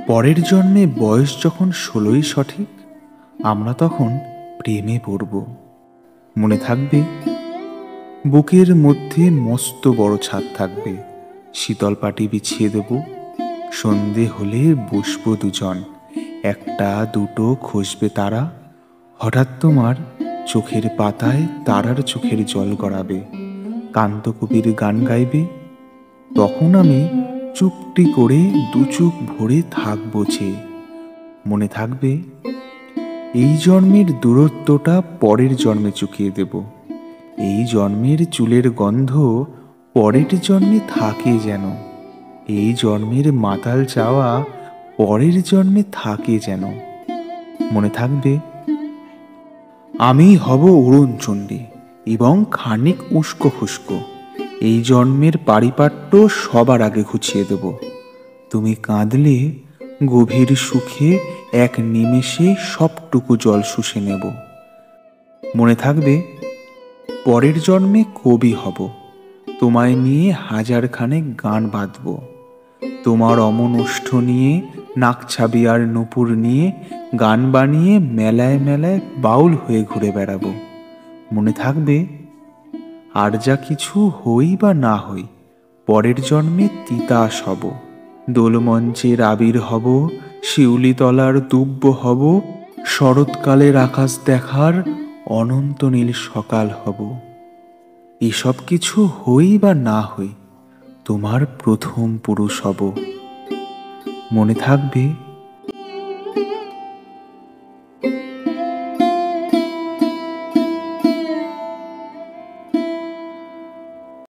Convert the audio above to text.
পরের জন্মে বয়স যখন 16ই সঠিক, আমরা তখন প্রেমে পড়ব। মনে থাকবে, বুকের মধ্যে মস্ত বড় ছাদ থাকবে, শীতল পাটি বিছিয়ে দেব। সন্ধে হলে বসবো দুজন, একটা দুটো খসবে তারা। হঠাৎ তোমার চোখের পাতায় তারার চোখের জল গড়াবে, কান্তকবির গান গাইবে। তখন আমি চুপটি করে দু চোখ ভরে থাকবো চেয়ে। মনে থাকবে, এই জন্মের দূরত্বটা পরের জন্মে চুকিয়ে দেব। এই জন্মের চুলের গন্ধ পরের জন্মে থাকে যেন। এই জন্মের মাতাল চাওয়া পরের জন্মে থাকে যেন। মনে থাকবে, আমি হব অরুণচণ্ডী এবং খানিক উস্কো খুস্কো। এই জন্মের পারিপাট্য সবার আগে ঘুচিয়ে দেব। তুমি কাঁদলে গভীর সুখে এক নিমেষে সবটুকু জল শুষে নেব। মনে থাকবে, পরের জন্মে কবি হব, তোমায় নিয়ে হাজারখানেক গান বাঁধব। তোমার অমন ওষ্ঠ নিয়ে, নাকছাবি আর নূপুর নিয়ে গান বানিয়ে মেলায় মেলায় বাউল হয়ে ঘুরে বেড়াবো। মনে থাকবে, আর যা কিছু হই বা না হই, পরের জন্মে তিতাস হব। দোলমঞ্চের আবির হব, শিউলিতলার দুব্য হব, শরৎকালের আকাশ দেখার অনন্ত নীল সকাল হব। এসব কিছু হই বা না হই, তোমার প্রথম পুরুষ হব। মনে থাকবে,